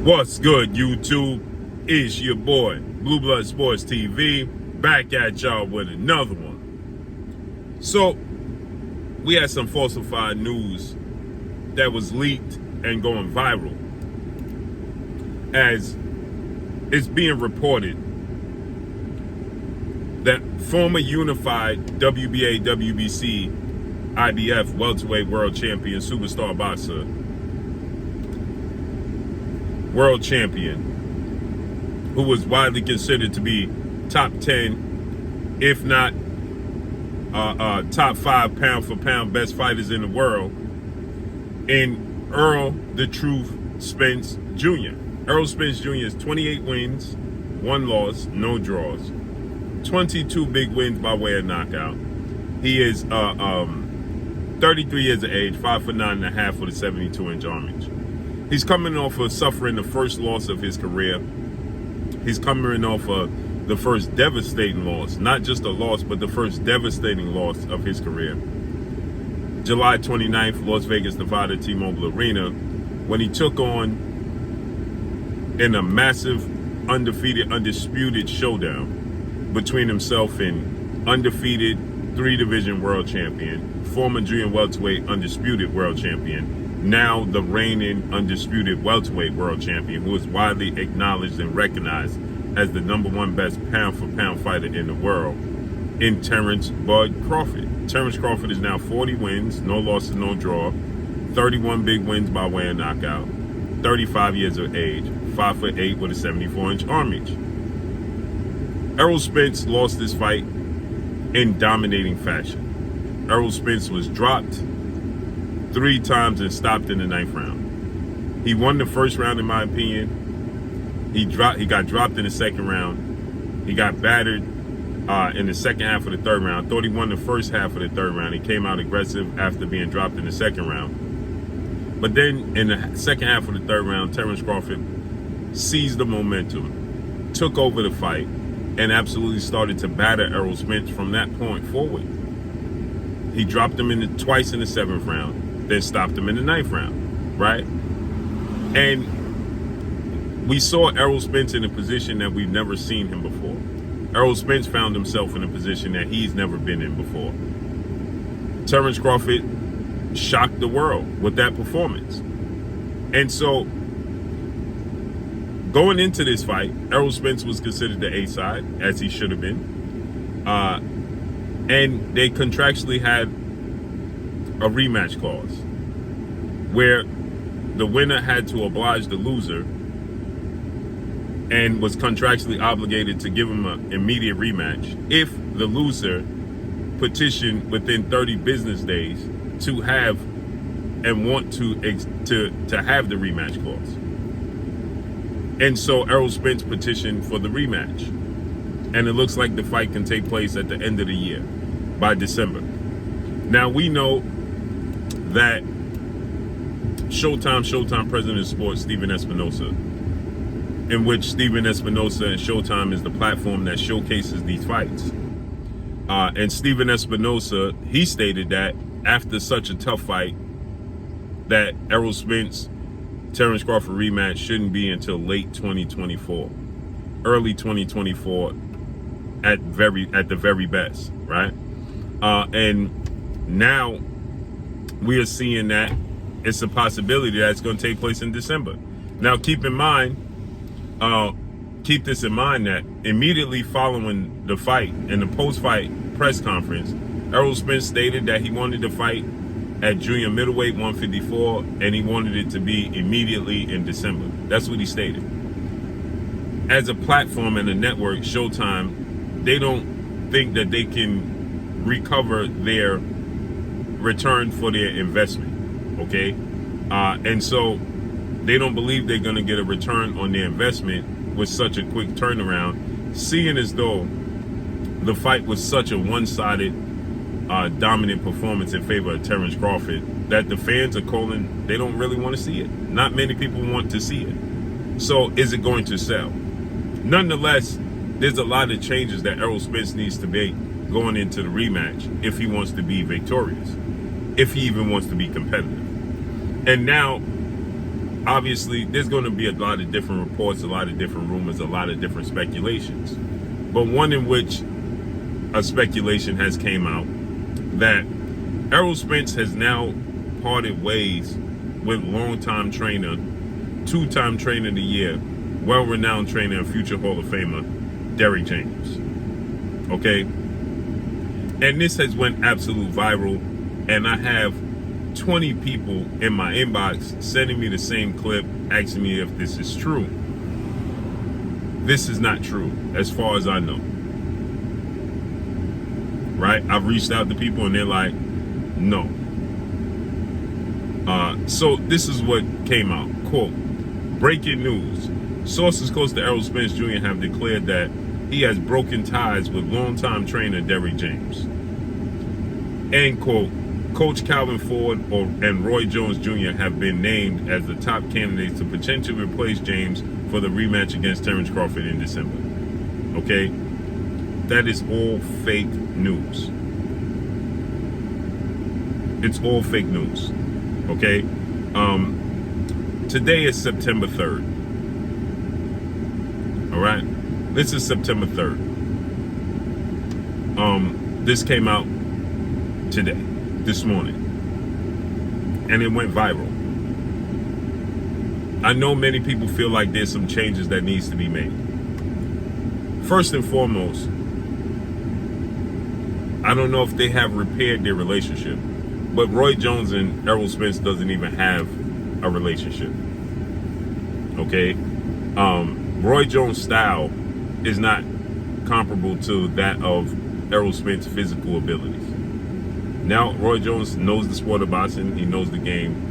What's good, YouTube? It's your boy, Blue Blood Sports TV, back at y'all with another one. So, we had some falsified news that was leaked and going viral, as it's being reported that former unified WBA, WBC, IBF welterweight world champion, superstar boxer, world champion, who was widely considered to be top 10, if not top 5 pound for pound best fighters in the world, in Errol the Truth Spence Jr. Errol Spence Jr. is 28 wins, 1 loss, no draws, 22 big wins by way of knockout. He is 33 years of age, 5'9.5" with a 72-inch armage. He's coming off of suffering the first loss of his career. He's coming off of the first devastating loss, not just a loss, but the first devastating loss of his career. July 29th, Las Vegas, Nevada, T-Mobile Arena, when he took on, in a massive, undefeated, undisputed showdown between himself and undefeated 3-division world champion, former junior welterweight undisputed world champion, now the reigning undisputed welterweight world champion, who is widely acknowledged and recognized as the #1 best pound-for-pound fighter in the world, in Terrence "Bud" Crawford. Terrence Crawford is now 40 wins, no losses, no draw, 31 big wins by way of knockout, 35 years of age, 5'8" with a 74-inch armage. Errol Spence lost this fight in dominating fashion. Errol Spence was dropped 3 times and stopped in the 9th round. He won the first round, in my opinion. He got dropped in the 2nd round. He got battered in the second half of the 3rd round. Thought he won the first half of the 3rd round. He came out aggressive after being dropped in the 2nd round. But then in the second half of the 3rd round, Terrence Crawford seized the momentum, took over the fight, and absolutely started to batter Errol Spence from that point forward. He dropped him twice in the 7th round, then stopped him in the 9th round, right? And we saw Errol Spence in a position that we've never seen him before. Errol Spence found himself in a position that he's never been in before. Terrence Crawford shocked the world with that performance. And so, going into this fight, Errol Spence was considered the A side, as he should have been. And they contractually had a rematch clause where the winner had to oblige the loser and was contractually obligated to give him an immediate rematch if the loser petitioned within 30 business days to have and want to have the rematch clause. And so Errol Spence petitioned for the rematch, and it looks like the fight can take place at the end of the year, by December. Now, we know that Showtime president of sports, Stephen Espinosa, in which Stephen Espinosa and Showtime is the platform that showcases these fights. And Stephen Espinosa, he stated that after such a tough fight, that Errol Spence, Terrence Crawford rematch shouldn't be until late 2024, early 2024 at the very best, right? And now we are seeing that it's a possibility that it's going to take place in December. Now, keep this in mind that immediately following the fight, in the post-fight press conference, Errol Spence stated that he wanted to fight at junior middleweight 154, and he wanted it to be immediately in December. That's what he stated. As a platform and a network, Showtime, they don't think that they can recover their return for their investment, okay? And so they don't believe they're going to get a return on their investment with such a quick turnaround, seeing as though the fight was such a one-sided dominant performance in favor of Terrence Crawford that the fans are calling, they don't really want to see it. Not many people want to see it. So is it going to sell? Nonetheless, there's a lot of changes that Errol Spence needs to make going into the rematch if he wants to be victorious, if he even wants to be competitive. And now obviously there's going to be a lot of different reports, a lot of different rumors, a lot of different speculations. But one in which a speculation has came out that Errol Spence has now parted ways with longtime trainer, two-time trainer of the year, well-renowned trainer and future Hall of Famer, Derrick James. Okay? And this has went absolute viral, and I have 20 people in my inbox sending me the same clip, asking me if this is true. This is not true, as far as I know. Right? I've reached out to people and they're like, no. So this is what came out. Quote, breaking news. Sources close to Errol Spence Jr. have declared that he has broken ties with longtime trainer Derrick James. End quote. Coach Calvin Ford and Roy Jones Jr. have been named as the top candidates to potentially replace James for the rematch against Terrence Crawford in December. Okay? That is all fake news. It's all fake news. Okay? Today is September 3rd. All right? This is September 3rd. This came out today, this morning. And it went viral. I know many people feel like there's some changes that needs to be made. First and foremost, I don't know if they have repaired their relationship, but Roy Jones and Errol Spence doesn't even have a relationship. Okay? Roy Jones' style is not comparable to that of Errol Spence's physical abilities. Now, Roy Jones knows the sport of boxing. He knows the game.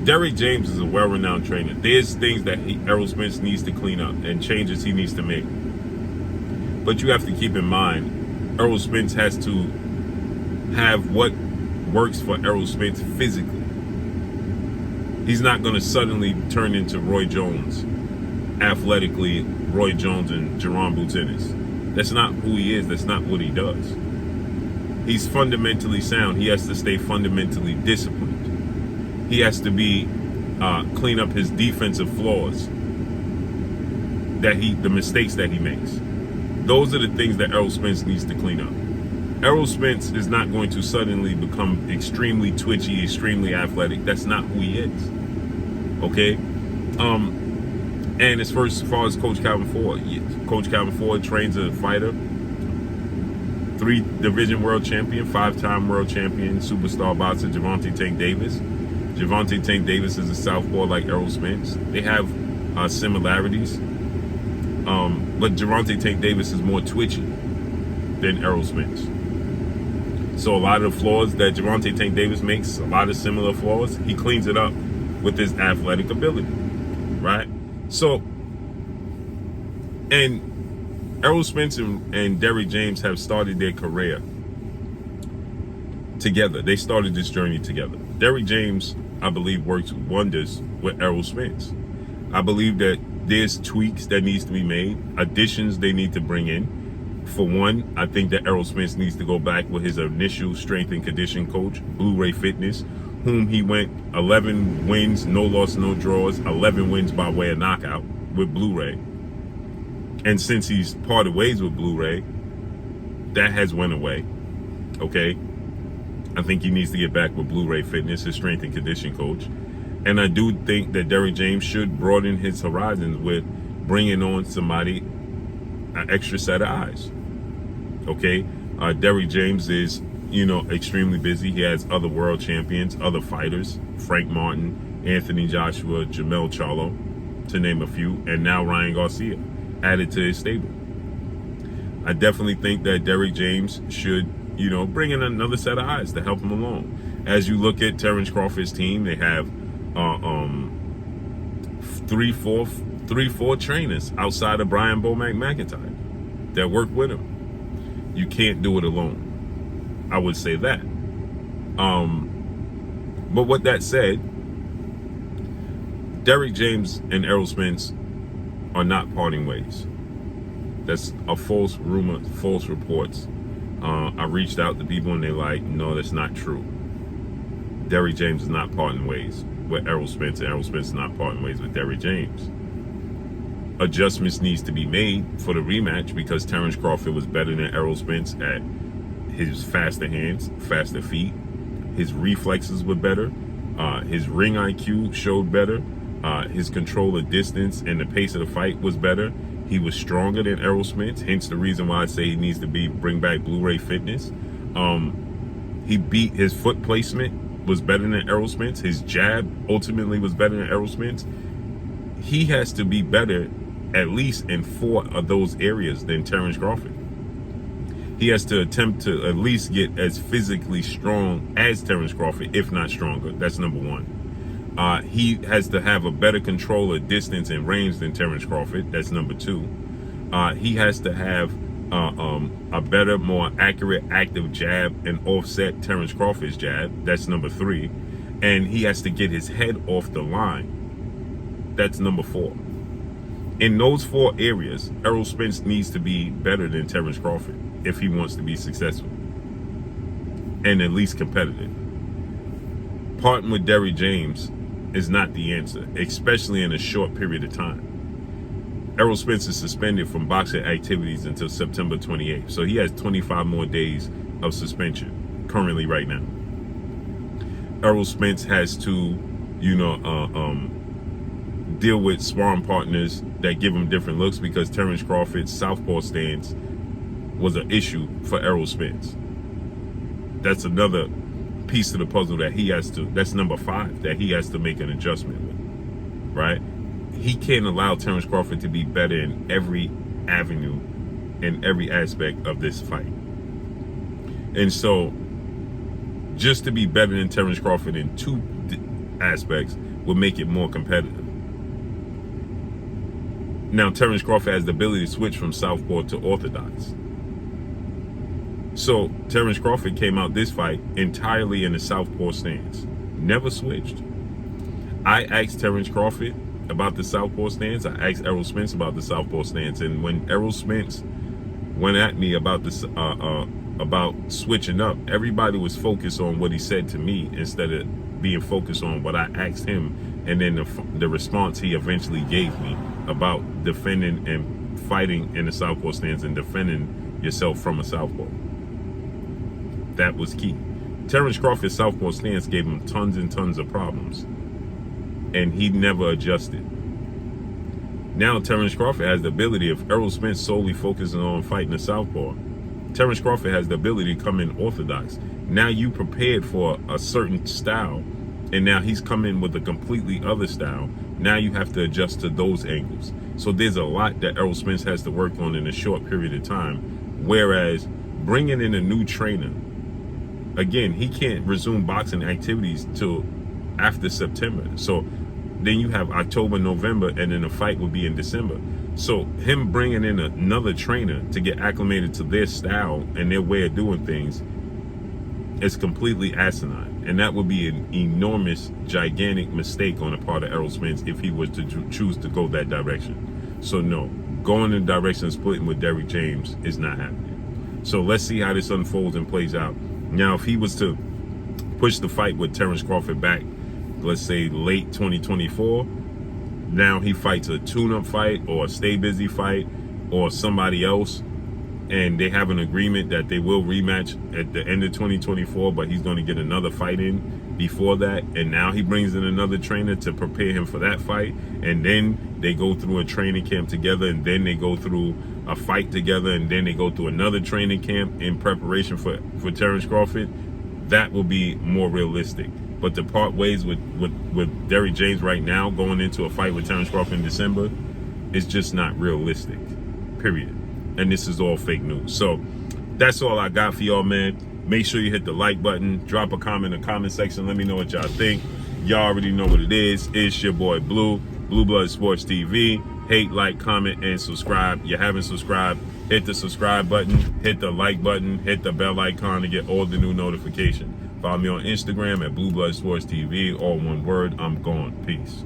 Derrick James is a well-renowned trainer. There's things that Errol Spence needs to clean up and changes he needs to make. But you have to keep in mind, Errol Spence has to have what works for Errol Spence physically. He's not going to suddenly turn into Roy Jones, athletically, Roy Jones and Jerome Boutinnis. That's not who he is. That's not what he does. He's fundamentally sound. He has to stay fundamentally disciplined. He has to be clean up his defensive flaws, the mistakes that he makes. Those are the things that Errol Spence needs to clean up. Errol Spence is not going to suddenly become extremely twitchy, extremely athletic. That's not who he is. Okay? And as far as Coach Calvin Ford, Coach Calvin Ford trains a fighter, 3-division world champion, 5-time world champion, superstar boxer Gervonta Tank Davis. Gervonta Tank Davis is a southpaw like Errol Spence. They have similarities, but Gervonta Tank Davis is more twitchy than Errol Spence. So a lot of the flaws that Gervonta Tank Davis makes, a lot of similar flaws, he cleans it up with his athletic ability, right? So, and Errol Spence and Derrick James have started their career together. They started this journey together. Derrick James, I believe, works wonders with Errol Spence. I believe that there's tweaks that needs to be made, additions they need to bring in. For one, I think that Errol Spence needs to go back with his initial strength and conditioning coach, Blu-ray Fitness, whom he went 11 wins, no loss, no draws, 11 wins by way of knockout with Blu-ray. And since he's parted ways with Blu-ray, that has went away. Okay? I think he needs to get back with Blu-ray Fitness, his strength and conditioning coach. And I do think that Derrick James should broaden his horizons with bringing on somebody, an extra set of eyes. Okay? Derrick James is, extremely busy. He has other world champions, other fighters, Frank Martin, Anthony Joshua, Jamel Charlo, to name a few, and now Ryan Garcia added to his stable. I definitely think that Derrick James should, bring in another set of eyes to help him along. As you look at Terrence Crawford's team, they have 3-4 trainers outside of Brian Bomac McIntyre that work with him. You can't do it alone. I would say that. But with that said, Derrick James and Errol Spence are not parting ways. That's a false rumor, false reports. I reached out to people and they're like, no, that's not true. Derrick James is not parting ways. with Errol Spence, and Errol Spence not parting ways with Derrick James. Adjustments needs to be made for the rematch because Terrence Crawford was better than Errol Spence at his faster hands, faster feet. His reflexes were better. His ring IQ showed better. His control of distance and the pace of the fight was better. He was stronger than Errol Spence, hence the reason why I say he needs to bring back Blu-ray fitness. He beat his foot placement was better than Errol Spence. His jab ultimately was better than Errol Spence. He has to be better at least in 4 of those areas than Terrence Crawford. He has to attempt to at least get as physically strong as Terrence Crawford, if not stronger. That's number 1. He has to have a better control of distance and range than Terrence Crawford. That's number 2. He has to have a better, more accurate, active jab and offset Terrence Crawford's jab. That's number 3. And he has to get his head off the line. That's number 4. In those 4 areas, Errol Spence needs to be better than Terrence Crawford if he wants to be successful and at least competitive. Parting with Derrick James is not the answer, especially in a short period of time. Errol Spence is suspended from boxing activities until September 28th, so he has 25 more days of suspension currently right now. Errol Spence has to, deal with sparring partners that give him different looks because Terrence Crawford's southpaw stance was an issue for Errol Spence. That's another piece of the puzzle that he has to, that's number 5, that he has to make an adjustment with, right? He can't allow Terrence Crawford to be better in every avenue, in every aspect of this fight. And so, just to be better than Terrence Crawford in 2 aspects will make it more competitive. Now, Terrence Crawford has the ability to switch from southpaw to orthodox. So, Terrence Crawford came out this fight entirely in a southpaw stance. Never switched. I asked Terrence Crawford about the southpaw stance. I asked Errol Spence about the southpaw stance. And when Errol Spence went at me about this, about switching up, everybody was focused on what he said to me instead of being focused on what I asked him and then the response he eventually gave me about defending and fighting in the southpaw stance and defending yourself from a southpaw. That was key. Terrence Crawford's southpaw stance gave him tons and tons of problems, and he never adjusted. Now Terrence Crawford has the ability, if Errol Spence solely focuses on fighting the southpaw, Terrence Crawford has the ability to come in orthodox. Now you prepared for a certain style, and now he's coming with a completely other style. Now you have to adjust to those angles. So there's a lot that Errol Spence has to work on in a short period of time. Whereas bringing in a new trainer, again, he can't resume boxing activities till after September. So then you have October, November, and then the fight will be in December. So him bringing in another trainer to get acclimated to their style and their way of doing things is completely asinine. And that would be an enormous, gigantic mistake on the part of Errol Spence if he was to choose to go that direction. So no, going in the direction of splitting with Derrick James is not happening. So let's see how this unfolds and plays out. Now, if he was to push the fight with Terrence Crawford back, let's say late 2024, now he fights a tune-up fight or a stay busy fight or somebody else, and they have an agreement that they will rematch at the end of 2024, but he's going to get another fight in before that, and now he brings in another trainer to prepare him for that fight, and then they go through a training camp together, and then they go through a fight together, and then they go through another training camp in preparation for Terrence Crawford. That will be more realistic. But to part ways with Derrick James right now, going into a fight with Terrence Crawford in December, is just not realistic, period. And this is all fake news. So that's all I got for y'all, man. Make sure you hit the like button, drop a comment in the comment section. Let me know what y'all think. Y'all already know what it is. It's your boy Blue Blood Sports TV. Hate, like, comment, and subscribe. You haven't subscribed, hit the subscribe button, hit the like button, hit the bell icon to get all the new notifications. Follow me on Instagram at Blue Blood Sports TV, all one word. I'm gone. Peace.